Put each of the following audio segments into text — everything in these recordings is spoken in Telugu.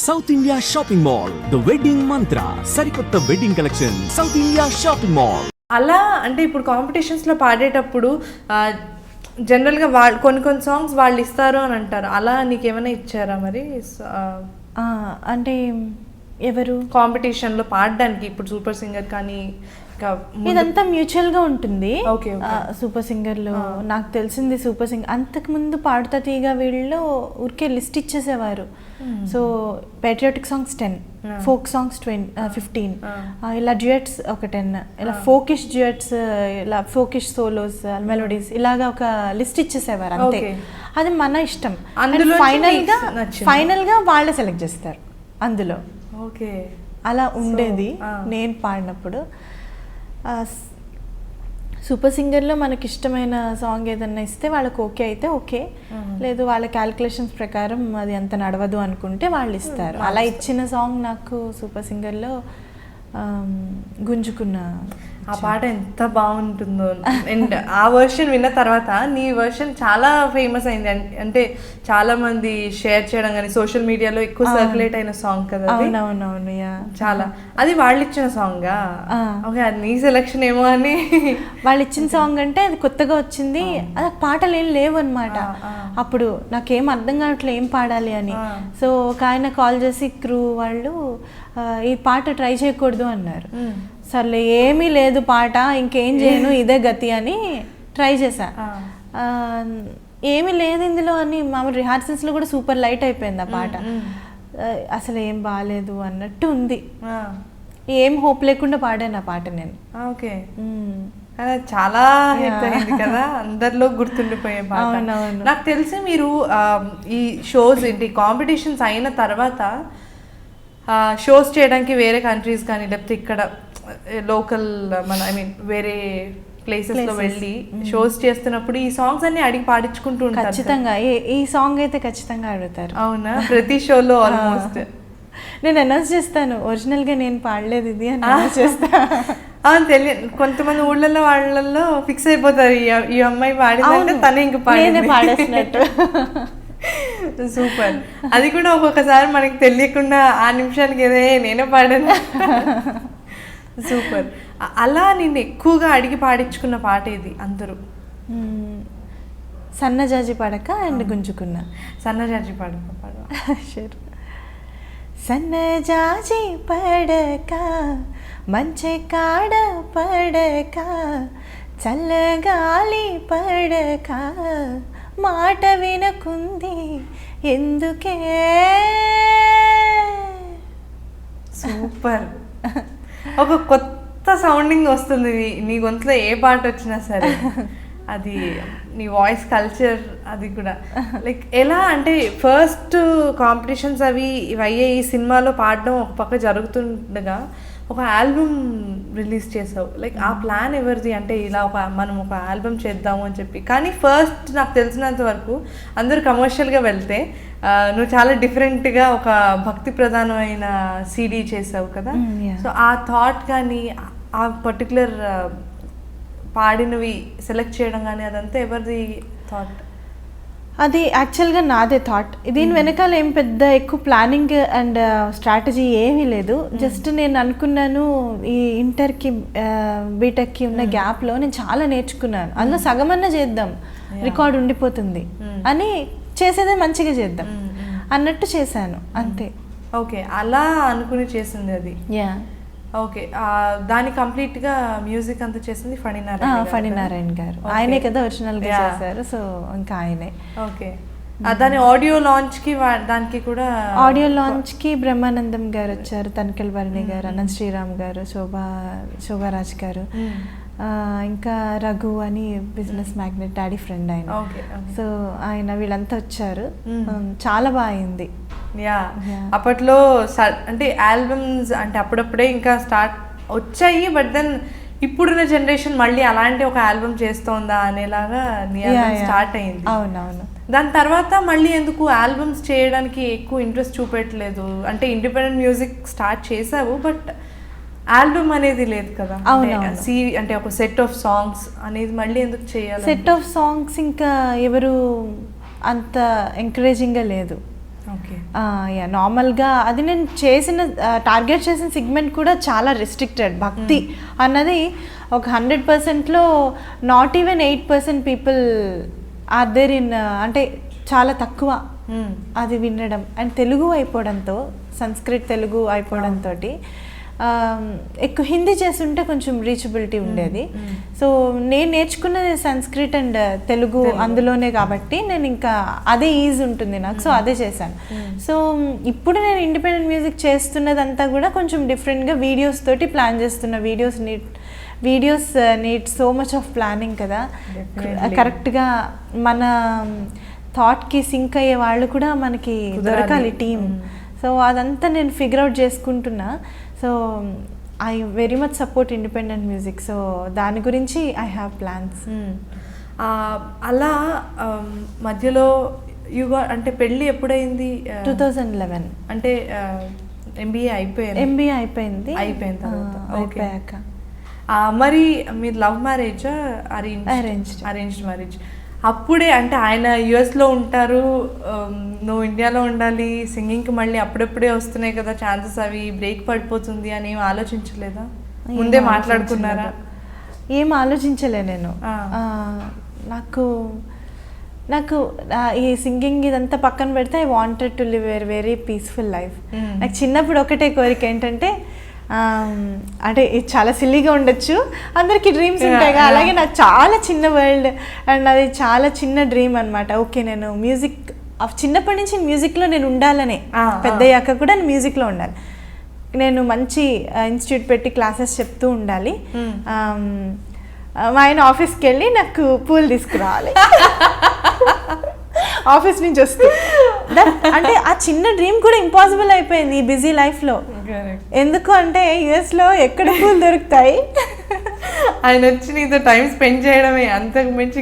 South India shopping mall, the wedding మంత్ర, సరికొత్త wedding collection, south India shopping mall. అలా అంటే ఇప్పుడు కాంపిటీషన్స్లో పాడేటప్పుడు జనరల్గా వాళ్ళు కొన్ని సాంగ్స్ వాళ్ళు ఇస్తారు అని అంటారు. అలా నీకేమైనా ఇచ్చారా మరి? అంటే ఎవరు కాంపిటీషన్లో పాడడానికి ఇప్పుడు సూపర్ సింగర్ కానీ ఇదంతా మ్యూచువల్గా ఉంటుంది. ఓకే. సూపర్ సింగర్లో నాకు తెలిసింది సూపర్ సింగర్ అంతకుముందు పాడుతా తీగ వీళ్ళు ఊరికే లిస్ట్ ఇచ్చేసేవారు. So patriotic songs 10, folk songs 15, ఇలా డ్యూయట్స్ ఒక 10, ఇలా ఫోకిష్ డ్యూయట్స్, ఇలా ఫోకిష్ సోలోస్, మెలోడీస్, ఇలాగా ఒక లిస్ట్ ఇచ్చేసేవారు అంతే. అది మన ఇష్టం. ఫైనల్గా వాళ్ళే సెలెక్ట్ చేస్తారు అందులో. ఓకే, అలా ఉండేది నేను పాడినప్పుడు. సూపర్ సింగర్లో మనకి ఇష్టమైన సాంగ్ ఏదన్నా ఇస్తే వాళ్ళకి ఓకే అయితే ఓకే, లేదు వాళ్ళ క్యాలిక్యులేషన్స్ ప్రకారం అది అంత నడవదు అనుకుంటే వాళ్ళు ఇస్తారు. అలా ఇచ్చిన సాంగ్ నాకు సూపర్ సింగర్లో గుంజుకున్న ఆ పాట ఎంత బాగుంటుందో. అండ్ ఆ వర్షన్ విన్న తర్వాత నీ వర్షన్ చాలా ఫేమస్ అయింది. అంటే చాలా మంది షేర్ చేయడం కానీ సోషల్ మీడియాలో ఎక్కువ సర్క్యులేట్ అయిన సాంగ్ కదా. అవునవునవును, చాలా. అది వాళ్ళు ఇచ్చిన సాంగా? ఓకే, అది నీ సెలెక్షన్ ఏమో అని. వాళ్ళు ఇచ్చిన సాంగ్ అంటే అది కొత్తగా వచ్చింది, అది పాటలు ఏం లేవు అనమాట. అప్పుడు నాకేం అర్థం కావట్లేదు ఏం పాడాలి అని. సో ఒక ఆయన కాల్ చేసి క్రూ వాళ్ళు ఈ పాట ట్రై చేయకూడదు అన్నారు. సర్లే ఏమీ లేదు పాట, ఇంకేం చేయను, ఇదే గతి అని ట్రై చేశా. ఏమీ లేదు ఇందులో అని మామూలు రిహార్సల్స్లో కూడా సూపర్ లైట్ అయిపోయింది ఆ పాట. అసలు ఏం బాగాలేదు అన్నట్టు ఉంది. ఏం హోప్ లేకుండా పాడాను ఆ పాట నేను. ఓకే, చాలా హిట్ అయింది కదా, అందరిలో గుర్తుండిపోయే పాట. నాకు తెలిసి మీరు ఈ షోస్ ఏంటి కాంపిటీషన్స్ అయిన తర్వాత షోస్ చేయడానికి వేరే కంట్రీస్ కానీ లేకపోతే ఇక్కడ లోకల్ మన వేరే ప్లేసెస్లో వెళ్ళి షోస్ చేస్తున్నప్పుడు ఈ సాంగ్స్ అన్ని అడిగి పాడించుకుంటూ ఉంటారు ఖచ్చితంగా. ఈ సాంగ్ అయితే ఖచ్చితంగా అడుగుతారు. అవునా? ప్రతి షోలో ఆల్మోస్ట్ నేను అనౌన్స్ చేస్తాను, ఒరిజినల్గా నేను పాడలేదు ఇది అని అనౌన్స్ చేస్తాను. తెలియదు, కొంతమంది ఊళ్ళల్లో వాళ్ళల్లో ఫిక్స్ అయిపోతారు ఈ అమ్మాయి పాడిందంటే తనే ఇంక పాడేసినట్టు. సూపర్. అది కూడా ఒక్కొక్కసారి మనకి తెలియకుండా ఆ నిమిషానికి ఏదే నేనే పాడాను. సూపర్. అలా నేను ఎక్కువగా అడిగి పాడించుకున్న పాట ఇది అందరూ? సన్నజాజి పడక అండ్ గుంజుకున్నా. సన్నజాజి పడక పాడ. షూర్. సన్నజాజి పడక మంచి కాడ పడక చల్లగాలి పడక మాట వినకుంది ఎందుకే. సూపర్. ఒక కొత్త సౌండింగ్ వస్తుంది నీ గొంతులో ఏ పాట వచ్చినా సరే. అది నీ వాయిస్ కల్చర్ అది కూడా లైక్ ఎలా అంటే ఫస్ట్ కాంపిటీషన్స్ అవి అయ్యే ఈ సినిమాలో పాడడం ఒక పక్క జరుగుతుండగా ఒక ఆల్బమ్ రిలీజ్ చేసావు. లైక్ ఆ ప్లాన్ ఎవరిది? అంటే ఇలా మనం ఒక ఆల్బమ్ చేద్దాము అని చెప్పి. కానీ ఫస్ట్ నాకు తెలిసినంత వరకు అందరూ కమర్షియల్గా వెళ్తే నువ్వు చాలా డిఫరెంట్గా ఒక భక్తి ప్రధానమైన సీడీ చేసావు కదా. సో ఆ థాట్ కానీ ఆ పర్టికులర్ పాడినవి సెలెక్ట్ చేయడం కానీ అదంతా ఎవరిది థాట్? అది యాక్చువల్గా నాదే థాట్. దీని వెనకాల ఏం పెద్ద ఎక్కువ ప్లానింగ్ అండ్ స్ట్రాటజీ ఏమీ లేదు. జస్ట్ నేను అనుకున్నాను ఈ ఇంటర్కి బీటెక్కి ఉన్న గ్యాప్లో నేను చాలా నేర్చుకున్నాను, అందులో సగమన్నా చేద్దాం, రికార్డ్ ఉండిపోతుంది అని చేసేదే మంచిగా చేద్దాం అన్నట్టు చేశాను అంతే. ఓకే, అలా అనుకుని చేసింది అది. ఓకే, దాని కంప్లీట్గా మ్యూజిక్ అంతా చేసింది ఫణినారాయణ గారు. ఆయనే కదా ఒరిజినల్గా చేశారు. సో ఇంకా ఆయనే. ఓకే, దాని ఆడియో లాంచ్కి దానికి కూడా ఆడియో లాంచ్కి బ్రహ్మానందం గారు వచ్చారు, తనికెల్ భరణి గారు, అనంత్ శ్రీరామ్ గారు, శోభారాజ్ గారు, ఇంకా రఘు అని బిజినెస్ మ్యాగ్నెట్, డాడీ ఫ్రెండ్ ఆయన. సో ఆయన వీళ్ళంతా వచ్చారు. చాలా బాగా అయింది. అప్పట్లో అంటే ఆల్బమ్స్ అంటే అప్పుడప్పుడే ఇంకా స్టార్ట్ వచ్చాయి. బట్ దెన్ ఇప్పుడున్న జనరేషన్ మళ్ళీ అలాంటి ఒక ఆల్బమ్ చేస్తోందా అనేలాగా స్టార్ట్ అయింది. అవునవును. దాని తర్వాత మళ్ళీ ఎందుకు ఆల్బమ్స్ చేయడానికి ఎక్కువ ఇంట్రెస్ట్ చూపెట్టలేదు? అంటే ఇండిపెండెంట్ మ్యూజిక్ స్టార్ట్ చేసావు, బట్ ఆల్బమ్ అనేది లేదు కదా. అంటే ఒక సెట్ ఆఫ్ సాంగ్స్ అనేది మళ్ళీ ఎందుకు చేయాలి? సెట్ ఆఫ్ సాంగ్స్ ఇంకా ఎవరు అంత ఎంకరేజింగ్గా లేదు. ఓకే. యా నార్మల్గా అది నేను చేసిన టార్గెట్ చేసిన సెగ్మెంట్ కూడా చాలా రెస్ట్రిక్టెడ్. భక్తి అన్నది ఒక 100%లో not even 8% people are there in, అంటే చాలా తక్కువ అది వినడం. అండ్ తెలుగు అయిపోవడంతో, సంస్కృత్ తెలుగు అయిపోవడంతో ఎక్కువ హిందీ చేస్తుంటే కొంచెం రీచబిలిటీ ఉండేది. సో నేను నేర్చుకున్నది సంస్కృత్ అండ్ తెలుగు అందులోనే కాబట్టి నేను ఇంకా అదే ఈజీ ఉంటుంది నాకు, సో అదే చేశాను. సో ఇప్పుడు నేను ఇండిపెండెంట్ మ్యూజిక్ చేస్తున్నదంతా కూడా కొంచెం డిఫరెంట్గా వీడియోస్ తోటి ప్లాన్ చేస్తున్న. Videos need so much of planning కదా, కరెక్ట్గా మన థాట్కి సింక్ అయ్యే వాళ్ళు కూడా మనకి దొరకాలి టీం. సో అదంతా నేను ఫిగర్ అవుట్ చేసుకుంటున్నా. So I very much support independent music. So దాని గురించి ఐ హ్యావ్ ప్లాన్స్. అలా మధ్యలో అంటే పెళ్ళి ఎప్పుడైంది? 2011. అంటే ఎంబీఏ అయిపోయిన తర్వాత అయిపోయాక. మరి మీరు లవ్ మ్యారేజ్ అరేంజ్డ్ మ్యారేజ్? అప్పుడే అంటే ఆయన యుఎస్లో ఉంటారు, నువ్వు ఇండియాలో ఉండాలి, సింగింగ్కి మళ్ళీ అప్పుడప్పుడే వస్తున్నాయి కదా ఛాన్సెస్, అవి బ్రేక్ పడిపోతుంది అని ఏం ఆలోచించలేదా? ముందే మాట్లాడుకున్నారా? ఏం ఆలోచించలే నేను. నాకు ఈ సింగింగ్ ఇదంతా పక్కన పెడితే I wanted to live very peaceful life. నాకు చిన్నప్పుడు ఒకటే కోరిక ఏంటంటే, అంటే ఇది చాలా సిల్లీగా ఉండొచ్చు, అందరికీ డ్రీమ్స్ ఉంటాయి కదా, అలాగే నాకు చాలా చిన్న వరల్డ్ అండ్ అది చాలా చిన్న డ్రీమ్ అనమాట. ఓకే, నేను మ్యూజిక్ చిన్నప్పటి నుంచి మ్యూజిక్లో నేను ఉండాలనే, పెద్దయ్యాక కూడా నేను మ్యూజిక్లో ఉండాలి, నేను మంచి ఇన్స్టిట్యూట్ పెట్టి క్లాసెస్ చెప్తూ ఉండాలి, మా ఆయన ఆఫీస్కి వెళ్ళి నాకు పూలు తీసుకురావాలి ఆఫీస్ నుంచి వస్తూ. అంటే ఆ చిన్న డ్రీమ్ కూడా ఇంపాసిబుల్ అయిపోయింది ఈ బిజీ లైఫ్లో. ఎందుకు అంటే యుఎస్లో ఎక్కడ పూలు దొరుకుతాయి, ఆయన వచ్చి నీతో టైం స్పెండ్ చేయడమే, అంతకు మించి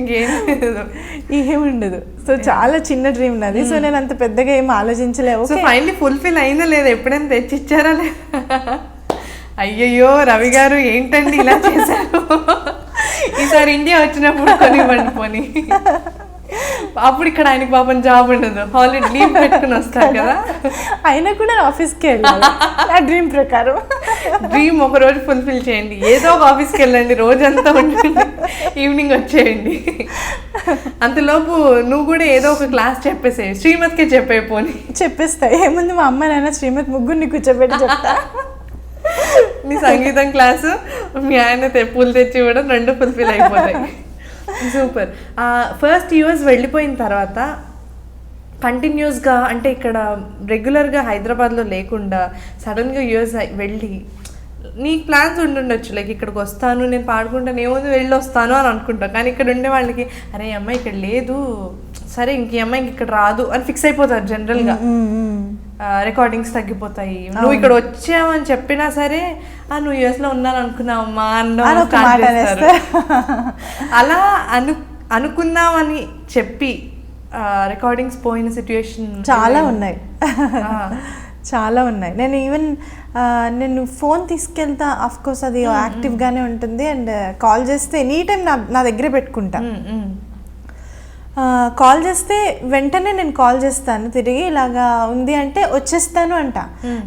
ఏముండదు. సో చాలా చిన్న డ్రీమ్ నాది. సో నేను అంత పెద్దగా ఏం ఆలోచించలేవు. సో ఫైనల్లీ ఫుల్ఫిల్ అయిందా లేదా? ఎప్పుడైనా తెచ్చిచ్చారా లేదా? అయ్యయ్యో రవి గారు ఏంటండి ఇలా చేశారు, ఈసారి ఇండియా వచ్చినప్పుడు కొనివ్వండి పోనీ. అప్పుడు ఇక్కడ ఆయనకి పాపం జాబ్ ఉండదు, హాలిడే లీవ్ పెట్టుకుని వస్తారు కదా, అయినా కూడా ఆఫీస్కి వెళ్ళాలి నా డ్రీమ్ ప్రకారం. డ్రీమ్ ఒక రోజు ఫుల్ఫిల్ చేయండి, ఏదో ఒక ఆఫీస్కి వెళ్ళండి, రోజంతా ఉంటుంది, ఈవినింగ్ వచ్చేయండి. అంతలోపు నువ్వు కూడా ఏదో ఒక క్లాస్ చెప్పేసే, శ్రీమతికే చెప్పేపోని. చెప్పేస్తా, ఏముంది మా అమ్మ నాన్న శ్రీమతి ముగ్గురిని కూర్చోబెట్టి చెప్తా. నీ సంగీతం క్లాసు, మీ ఆయన పూలు తెచ్చి ఇవ్వడం, రెండు ఫుల్ఫిల్ అయిపోతాయి. సూపర్. ఫస్ట్ యూఎస్ వెళ్ళిపోయిన తర్వాత కంటిన్యూస్గా, అంటే ఇక్కడ రెగ్యులర్గా హైదరాబాద్లో లేకుండా సడన్గా యూఎస్ వెళ్ళి నీకు ప్లాన్స్ ఉండుండొచ్చు, లైక్ ఇక్కడికి వస్తాను, నేను పాడుకుంటాను, ఏముంది వెళ్ళి వస్తాను అని అనుకుంటా. కానీ ఇక్కడ ఉండే వాళ్ళకి అరే ఈ అమ్మాయి ఇక్కడ లేదు, సరే ఇంక ఈ అమ్మాయి ఇక్కడ రాదు అని ఫిక్స్ అయిపోతారు జనరల్గా. రికార్డింగ్స్ తగ్గిపోతాయి, నువ్వు ఇక్కడ వచ్చావని చెప్పినా సరే నువ్వు యూఎస్లో ఉన్నాను అనుకున్నావమ్మా అన్న. అలా అనుకుందామని చెప్పి రికార్డింగ్స్ పోయిన సిచ్యుయేషన్ చాలా ఉన్నాయి. చాలా ఉన్నాయి. నేను ఈవెన్ నేను ఫోన్ తీసుకెళ్తా, ఆఫ్ కోర్స్ అది యాక్టివ్గానే ఉంటుంది, అండ్ కాల్ చేస్తే ఎనీ టైం నా దగ్గరే పెట్టుకుంటా. కాల్ చేస్తే వెంటనే నేను కాల్ చేస్తాను తిరిగి, ఇలాగా ఉంది అంటే వచ్చేస్తాను అంట.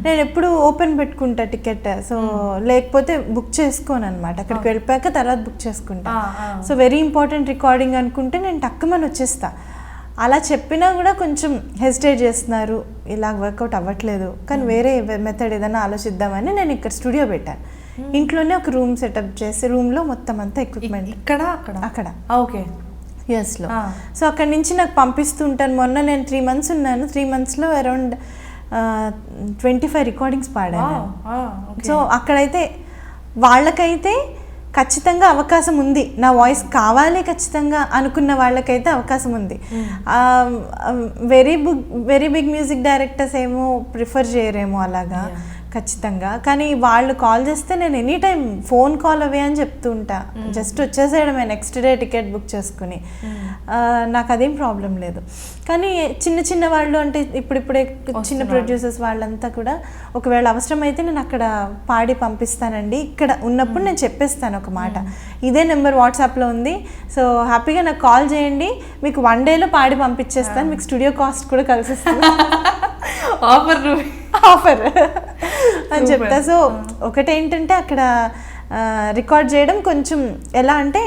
నేను ఎప్పుడు ఓపెన్ పెట్టుకుంటా టికెట్, సో లేకపోతే బుక్ చేసుకోను అనమాట. అక్కడికి వెళ్ళిపోయాక తర్వాత బుక్ చేసుకుంటా. సో వెరీ ఇంపార్టెంట్ రికార్డింగ్ అనుకుంటే నేను టక్కుమని వచ్చేస్తా. అలా చెప్పినా కూడా కొంచెం హెసిటేట్ చేస్తున్నారు, ఇలా వర్కౌట్ అవ్వట్లేదు, కానీ వేరే మెథడ్ ఏదైనా ఆలోచిద్దామని నేను ఇక్కడ స్టూడియో పెట్టాను. ఇంట్లోనే ఒక రూమ్ సెటప్ చేసి, రూమ్లో మొత్తం అంతా ఎక్విప్మెంట్ అక్కడ ఓకే యూఎస్లో. సో అక్కడి నుంచి నాకు పంపిస్తూ ఉంటాను. మొన్న నేను 3 months ఉన్నాను, 3 monthsలో అరౌండ్ 25 రికార్డింగ్స్ పాడాను. సో అక్కడైతే వాళ్ళకైతే ఖచ్చితంగా అవకాశం ఉంది, నా వాయిస్ కావాలి ఖచ్చితంగా అనుకున్న వాళ్ళకైతే అవకాశం ఉంది. వెరీ బిగ్ మ్యూజిక్ డైరెక్టర్స్ ఏమో ప్రిఫర్ చేయరేమో అలాగా ఖచ్చితంగా, కానీ వాళ్ళు కాల్ చేస్తే నేను any time phone call away అని చెప్తూ ఉంటా, జస్ట్ వచ్చేసేయడమే నెక్స్ట్ డే టికెట్ బుక్ చేసుకుని. నాకు అదేం ప్రాబ్లం లేదు. కానీ చిన్న వాళ్ళు అంటే ఇప్పుడిప్పుడే చిన్న ప్రొడ్యూసర్స్ వాళ్ళంతా కూడా ఒకవేళ అవసరమైతే నేను అక్కడ పాడి పంపిస్తానండి, ఇక్కడ ఉన్నప్పుడు నేను చెప్పేస్తాను ఒక మాట, ఇదే నెంబర్ వాట్సాప్లో ఉంది, సో హ్యాపీగా నాకు కాల్ చేయండి, మీకు 1 dayలో పాడి పంపించేస్తాను, మీకు స్టూడియో కాస్ట్ కూడా కలిసిస్తాను. ఆఫర్ అని చెప్తా. సో ఒకటేంటంటే అక్కడ రికార్డ్ చేయడం కొంచెం ఎలా అంటే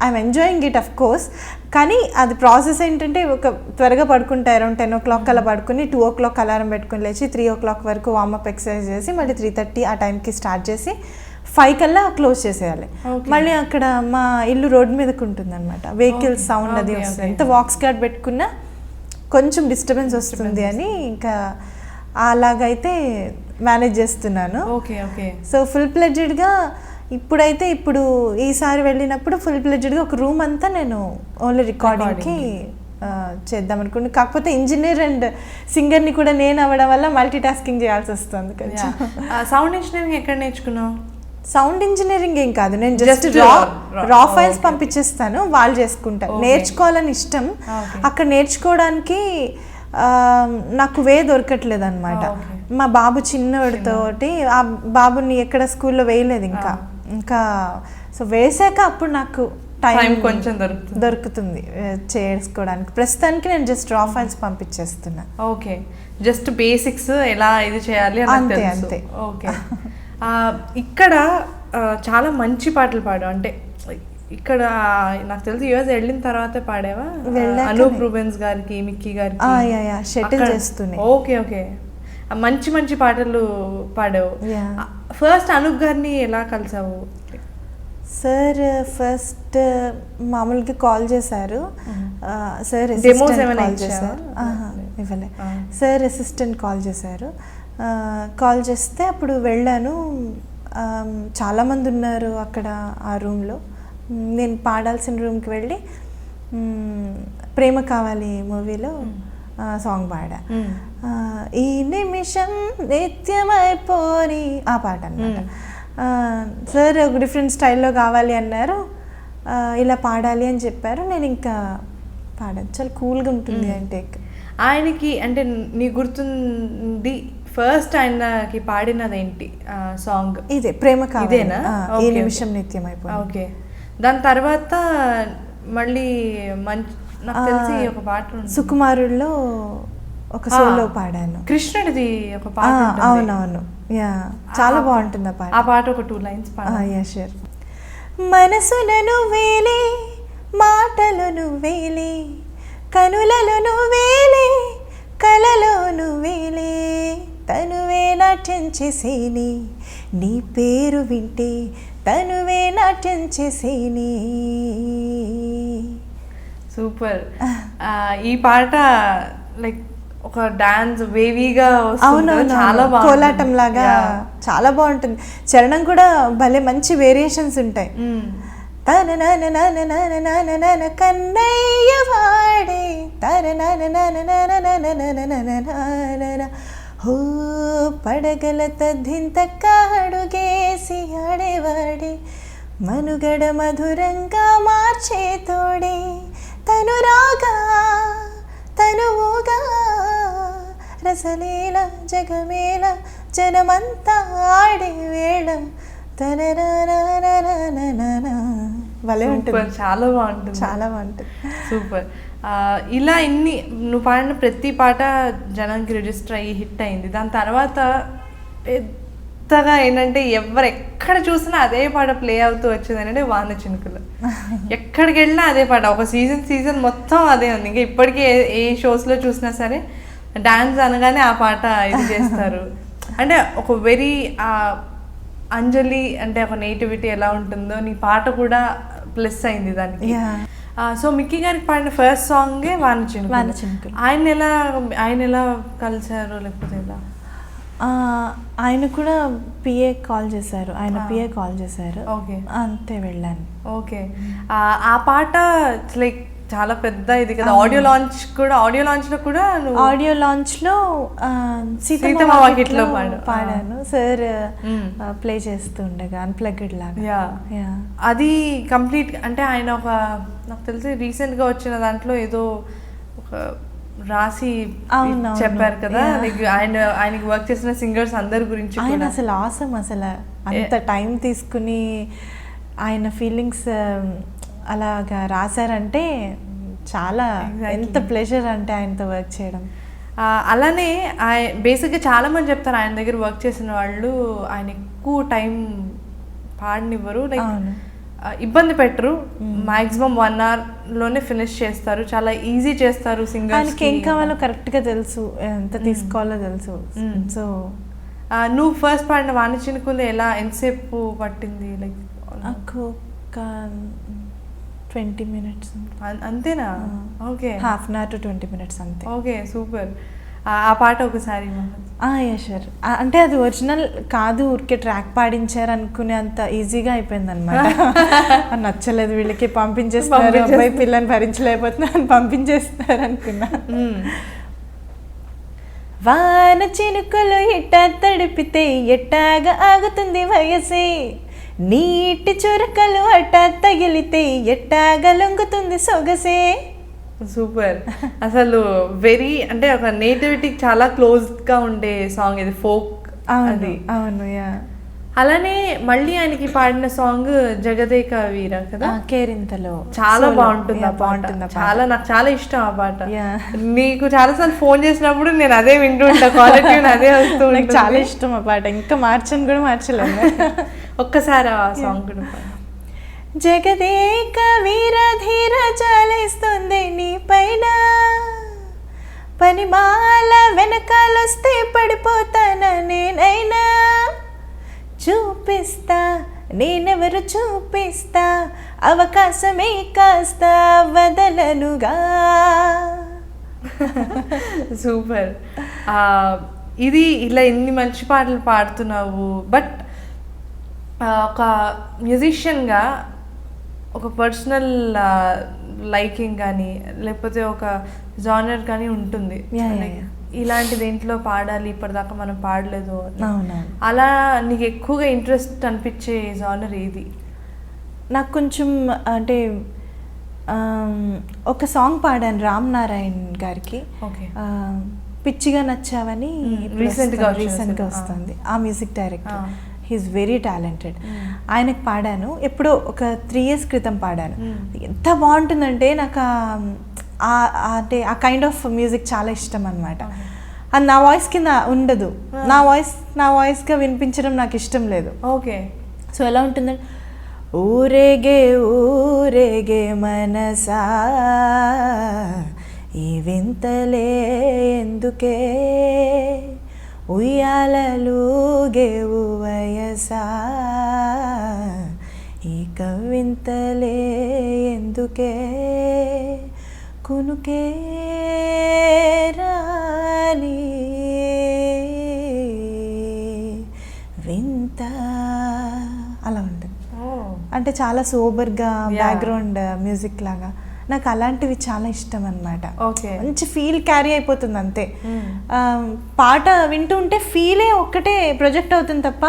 I'm enjoying it of course, కానీ అది ప్రాసెస్ ఏంటంటే ఒక త్వరగా పడుకుంటే అరౌండ్ 10 o'clock అలా పడుకుని 2 o'clock అలారం పెట్టుకుని లేచి 3 o'clock వరకు వార్మప్ ఎక్సర్సైజ్ చేసి మళ్ళీ 3:30 ఆ టైంకి స్టార్ట్ చేసి 5 కల్లా క్లోజ్ చేసేయాలి. మళ్ళీ అక్కడ మా ఇల్లు రోడ్ మీదకి ఉంటుంది అనమాట, వెహికల్స్ సౌండ్ అది వస్తుంది. ఎంత వాక్స్ గార్డ్ పెట్టుకున్నా కొంచెం డిస్టర్బెన్స్ వస్తుంది అని ఇంకా అలాగైతే మేనేజ్ చేస్తున్నాను. సో ఫుల్ ప్లెడ్జెడ్గా ఇప్పుడు ఈసారి వెళ్ళినప్పుడు ఫుల్ ప్లెడ్జెడ్గా ఒక రూమ్ అంతా నేను ఓన్లీ రికార్డింగ్కి చేద్దాం అనుకుంటున్నాను. కాకపోతే ఇంజనీర్ అండ్ సింగర్ని కూడా నేను అవ్వడం వల్ల మల్టీ టాస్కింగ్ చేయాల్సి వస్తుంది కొంచెం. సౌండ్ ఇంజనీరింగ్ ఎక్కడ నేర్చుకున్నావు? సౌండ్ ఇంజనీరింగ్ ఏం కాదు, నేను జస్ట్ రా ఫైల్స్ పంపించేస్తాను, వాళ్ళు చేసుకుంటారు. నేర్చుకోవాలని ఇష్టం, అక్కడ నేర్చుకోవడానికి నాకు వే దొరకట్లేదు అనమాట. మా బాబు చిన్నవాడితోటి ఆ బాబుని ఎక్కడ స్కూల్లో వేయలేదు ఇంకా సో వేసాక అప్పుడు నాకు టైం కొంచెం దొరుకుతుంది చేసుకోవడానికి. ప్రస్తుతానికి నేను జస్ట్ రా ఫైల్స్ పంపించేస్తున్నా. ఓకే, జస్ట్ బేసిక్స్ ఎలా ఇది చేయాలి అంతే అంతే. ఓకే. ఇక్కడ చాలా మంచి పాటలు పాడు, అంటే ఇక్కడ నాకు తెలిసి యూఎస్ వెళ్ళిన తర్వాత పాడావా? అనూప్ రూబెన్స్ గారికి, మిక్కీ గారికి షటిల్ చేస్తున్నాయి. ఓకే ఓకే, మంచి మంచి పాటలు పాడావు. ఫస్ట్ అనూప్ గారిని ఎలా కలిసావు? సార్ ఫస్ట్ మామూలుగా కాల్ చేశారు, సార్ ఇవ్వలే, సార్ అసిస్టెంట్ కాల్ చేశారు. కాల్ చేస్తే అప్పుడు వెళ్ళాను. చాలామంది ఉన్నారు అక్కడ ఆ రూమ్లో. నేను పాడాల్సిన రూమ్కి వెళ్ళి ప్రేమ కావాలి మూవీలో సాంగ్ పాడా. ఈ నిమిషం నిత్యమైపోని ఆ పాట అన్నమాట. సార్ ఒక డిఫరెంట్ స్టైల్లో కావాలి అన్నారు, ఇలా పాడాలి అని చెప్పారు. నేను ఇంకా పాడాను, చాలా కూల్గా ఉంటుంది అంటే. ఆయనకి అంటే నీ గుర్తుంది ఫస్ట్ ఆయనకి పాడినదేంటి సాంగ్? ఇదే ప్రేమ కావాలేనా, ఈ నిమిషం నిత్యం అయిపోయి. ఓకే, దాని తర్వాత మళ్ళీ మంచి నాకు తెలిసి ఒక పాట సుకుమారుల్లో ఒక సోలో పాడాను, కృష్ణుడిది ఒక పాట. అవునవును, యా చాలా బాగుంటుంది ఆ పాట. ఆ పాట ఒక 2 lines పాడు. Yeah sure. మనసులను వేలే, మాటలను వేలే, కనులను వేలే, కలలోను వేలే, తనువే నాట్యం చేసేని, నీ పేరు వింటే తనువే నాట్యం చేసేని. సూపర్. ఈ పాట లైక్ ఒక డాన్స్ వేవీగా వస్తుంది, చాలా బాగుంది, కోలాటం లాగా చాలా బాగుంటుంది. చరణం కూడా భలే మంచి వేరియేషన్స్ ఉంటాయి. తన కన్నయ్య వాడే హో పడగల తద్దింత కాడుగేసి ఆడేవాడే, మనుగడ మధురంగా మార్చే తోడే, తను రాగా తనువుగా రసలీల జగమేల జనమంతా ఆడే వేళ భలే ఉంటుంది, చాలా బాగుంటుంది, చాలా బాగుంటుంది. సూపర్. ఇలా ఇన్ని నువ్వు పాడిన ప్రతి పాట జనానికి రిజిస్టర్ అయ్యి హిట్ అయింది. దాని తర్వాత పెద్దగా ఏంటంటే ఎక్కడ చూసినా అదే పాట ప్లే అవుతూ వచ్చింది అంటే వాన చినుకులు. ఎక్కడికి వెళ్ళినా అదే పాట, ఒక సీజన్ మొత్తం అదే ఉంది. ఇంకా ఇప్పటికీ ఏ షోస్లో చూసినా సరే డాన్స్ అనగానే ఆ పాట ఇది చేస్తారు. అంటే ఒక వెరీ అంజలి అంటే ఒక నేటివిటీ ఎలా ఉంటుందో నీ పాట కూడా ప్లస్ అయింది దానికి. సో మిక్కీ గారికి పాడిన ఫస్ట్ సాంగే వాన చినుకులు. ఆయన ఎలా కలిసారు లేకపోతే ఎలా? ఆయన కూడా పిఏ కాల్ చేశారు, ఓకే అంతే వెళ్ళాను. ఓకే, ఆ పాట లైక్ చాలా పెద్ద ఇది కదా. ఆడియో లాంచ్ లో కూడా సీతమ్మ వాకిట్లో పాడాను. సార్ ప్లే చేస్తూ ఉండగా అన్ప్లగ్డ్ లాగా. అది కంప్లీట్ అంటే ఆయన ఒక నాకు తెలిసి రీసెంట్ గా వచ్చిన దాంట్లో ఏదో ఒక రాసి చెప్పారు కదా, ఆయనకి వర్క్ చేసిన సింగర్స్ అందరి గురించి. ఆయన అసలు ఆసమ్, అసలు అంత టైం తీసుకుని ఆయన ఫీలింగ్స్ అలాగా రాశారంటే చాలా ఎంత ప్లెజర్ అంటే ఆయనతో వర్క్ చేయడం. అలానే బేసిక్గా చాలామంది చెప్తారు ఆయన దగ్గర వర్క్ చేసిన వాళ్ళు ఆయన ఎక్కువ టైం పాడనివ్వరు, లైక్ ఇబ్బంది పెట్టరు, మాక్సిమం 1 hourలోనే ఫినిష్ చేస్తారు, చాలా ఈజీ చేస్తారు సింగర్స్. ఆయనకి ఏం కావాలో కరెక్ట్గా తెలుసు, ఎంత తీసుకోవాలో తెలుసు. సో నువ్వు ఫస్ట్ పాడిన వాన చినుకులు ఎంతసేపు పట్టింది? లైక్ నాకు ఒక 20 minutes అంతేనా? ఓకే, 1/2 hour to 20 minutes అంతే. Okay, super. ఆ పాట ఒకసారి షూర్. అంటే అది ఒరిజినల్ కాదు, ఊరికే ట్రాక్ పాడించారు అనుకునే అంత ఈజీగా అయిపోయింది అనమాట. నచ్చలేదు వీళ్ళకి, పంపించేస్తున్నారు, అబ్బాయి పిల్లని భరించలేకపోతున్నా అని పంపించేస్తున్నారు అనుకున్నా. వాన చినుకులు ఎట్టా తడిపితే ఎట్టాగా ఆగుతుంది వయసే, నీటి చురకలు అట్టా తగిలితే ఎట్టాగా లొంగుతుంది సొగసే. సూపర్. అసలు వెరీ అంటే ఒక నేటివిటీకి చాలా క్లోజ్గా ఉండే సాంగ్ ఇది, ఫోక్. అది అవును. అలానే మళ్ళీ ఆయనకి పాడిన సాంగ్ జగదేక వీర కదా, కేరింతలో, చాలా బాగుంటుంది ఆ పాట. చాలా నాకు చాలా ఇష్టం ఆ పాట. నీకు చాలాసార్లు ఫోన్ చేసినప్పుడు నేను అదే వింటూ ఉంటా, క్వాలిటీ అదే వస్తూ నాకు చాలా ఇష్టం ఆ పాట. ఇంకా మార్చని కూడా మార్చలేము. ఒక్కసారి ఆ సాంగ్ కూడా. జగదేక వీర ధీర చాలేస్తుంది నీ పైన, పనిమాల వెనకాలొస్తే పడిపోతానా నేనైనా, చూపిస్తా నేనెవరు చూపిస్తా, అవకాశమే కాస్త వదలనుగా. సూపర్. ఇది ఇలా ఎన్ని మంచి పాటలు పాడుతున్నావు, బట్ ఒక మ్యూజిషియన్గా ఒక పర్సనల్ లైకింగ్ కానీ లేకపోతే ఒక జానర్ కానీ ఉంటుంది, ఇలాంటి దేంట్లో పాడాలి, ఇప్పటిదాకా మనం పాడలేదు. అలా నీకు ఎక్కువగా ఇంట్రెస్ట్ అనిపించే జానర్ ఏది? నాకు కొంచెం అంటే ఒక సాంగ్ పాడాను రామ్ నారాయణ్ గారికి, పిచ్చిగా నచ్చావని, రీసెంట్గా వస్తుంది. ఆ music director, he's very talented. ఆయనకు పాడాను ఎప్పుడో ఒక 3 years క్రితం పాడాను. ఎంత బాగుంటుందంటే నాకు అంటే ఆ కైండ్ ఆఫ్ మ్యూజిక్ చాలా ఇష్టం అనమాట. అది నా వాయిస్ కింద ఉండదు, నా వాయిస్గా వినిపించడం నాకు ఇష్టం లేదు. ఓకే. సో ఎలా ఉంటుందంటే, ఊరేగే ఊరేగే మనసా ఈ వింతలే ఎందుకే, ఉయ్యాలలుగేవు వయసా ఈ కవింతలే ఎందుకే, కునుకే రాని వింత. అలా ఉంటుంది. అంటే చాలా సోబర్గా బ్యాక్గ్రౌండ్ మ్యూజిక్ లాగా, నాకు అలాంటివి చాలా ఇష్టం అనమాట. మంచి ఫీల్ క్యారీ అయిపోతుంది అంతే. పాట వింటూ ఉంటే ఫీలే ఒక్కటే ప్రొజెక్ట్ అవుతుంది తప్ప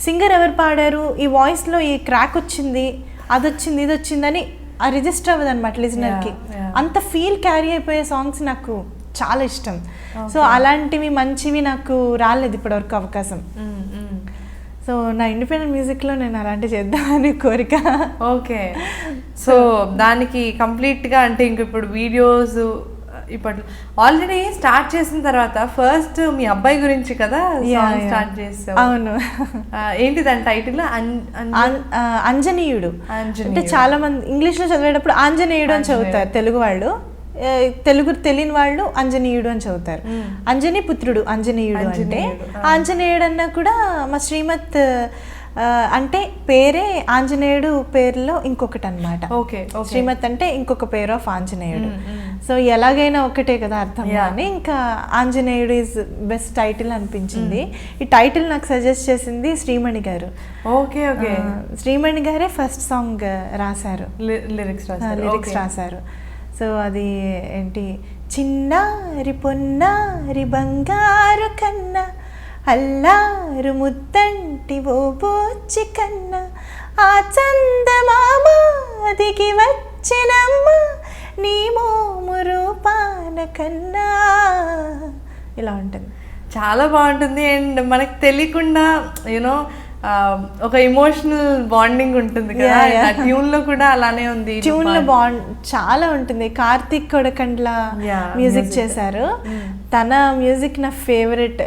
సింగర్ ఎవరు పాడారు, ఈ వాయిస్లో ఈ క్రాక్ వచ్చింది, అది వచ్చింది, ఇది వచ్చిందని ఆ రిజిస్టర్ అవ్వదు అనమాట లిజనర్కి. అంత ఫీల్ క్యారీ అయిపోయే సాంగ్స్ నాకు చాలా ఇష్టం. సో అలాంటివి మంచివి నాకు రాలేదు ఇప్పటివరకు అవకాశం. సో నా ఇండిపెండెంట్ మ్యూజిక్లో నేను అలాంటివి చేద్దామని కోరిక. ఓకే. సో దానికి కంప్లీట్గా అంటే ఇంక ఇప్పుడు వీడియోస్ ఇప్పుడు ఆల్రెడీ స్టార్ట్ చేసిన తర్వాత ఫస్ట్ మీ అబ్బాయి గురించి కదా స్టార్ట్ చేస్తావు? అవును. ఏంటి దాని టైటిల్? అంజనీయుడు. అంటే చాలా మంది ఇంగ్లీష్లో చదివేటప్పుడు ఆంజనేయుడు అని చదువుతారు తెలుగు వాళ్ళు, తెలుగు తెలియని వాళ్ళు అంజనీయుడు అని చదువుతారు. అంజనీ పుత్రుడు అంజనీయుడు అంటే, ఆంజనేయుడు అన్నా కూడా మా శ్రీమత్ అంటే పేరే ఆంజనేయుడు పేరులో ఇంకొకటి అనమాట. శ్రీమత్ అంటే ఇంకొక పేరు ఆఫ్ ఆంజనేయుడు. సో ఎలాగైనా ఒకటే కదా అర్థం అని ఇంకా ఆంజనేయుడు ఈజ్ బెస్ట్ టైటిల్ అనిపించింది. ఈ టైటిల్ నాకు సజెస్ట్ చేసింది శ్రీమణి గారు. Okay okay. శ్రీమణి గారే ఫస్ట్ సాంగ్ రాశారు, లిరిక్స్ రాశారు. సో అది ఏంటి, చిన్నారి పొన్నారి బంగారు కన్నా అల్లారు ముద్దంటి ఓ బోచి కన్నా ఆ చందమామ దిగి వచ్చినమ్మ నీ మోము రూపాన కన్నా. ఇలా ఉంటుంది. చాలా బాగుంటుంది. అండ్ మనకు తెలియకుండా యూనో ఒక ఇమోషనల్ బాండింగ్ ఉంటుంది కదా, ట్యూన్ లో కూడా అలానే ఉంది. ట్యూన్ లో బాండ్ చాలా ఉంటుంది. కార్తీక్ కొడకండ్ల మ్యూజిక్ చేశారు. తన మ్యూజిక్ నా ఫేవరెట్.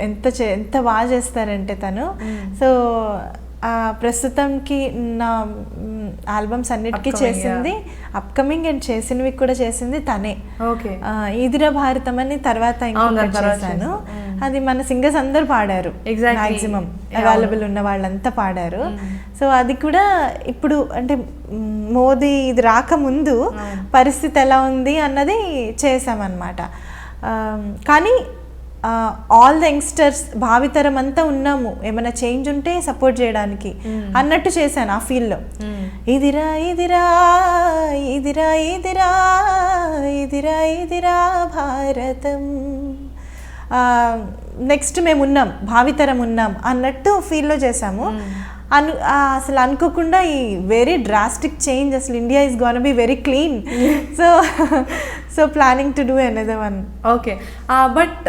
ఎంత బాగా చేస్తారంటే తను. సో ప్రస్తుతంకి నా ఆల్బమ్స్ అన్నిటికీ చేసింది, అప్కమింగ్ అండ్ చేసినవి కూడా చేసింది తనే. ఈదిరా భారతం అని తర్వాత ఇంకొకటి చేశాను. అది మన సింగర్స్ అందరు పాడారు, మాక్సిమం అవైలబుల్ ఉన్న వాళ్ళంతా పాడారు. సో అది కూడా ఇప్పుడు అంటే మోదీ ఇది రాకముందు పరిస్థితి ఎలా ఉంది అన్నది చేసామన్నమాట. కానీ ఆల్ ద యంగ్స్టర్స్ భావితరం అంతా ఉన్నాము, ఏమైనా చేంజ్ ఉంటే సపోర్ట్ చేయడానికి అన్నట్టు చేశాను ఆ ఫీల్డ్లో. ఇదిరా ఇదిరా ఇదిరా ఇదిరా ఇదిరా ఇదిరా భారతం, నెక్స్ట్ మేము ఉన్నాం, భావితరం ఉన్నాం అన్నట్టు ఫీల్లో చేసాము. అసలు అనుకోకుండా ఈ వెరీ డ్రాస్టిక్ చేంజ్, అసలు India is gonna be very clean. So planning to do another one. Okay, but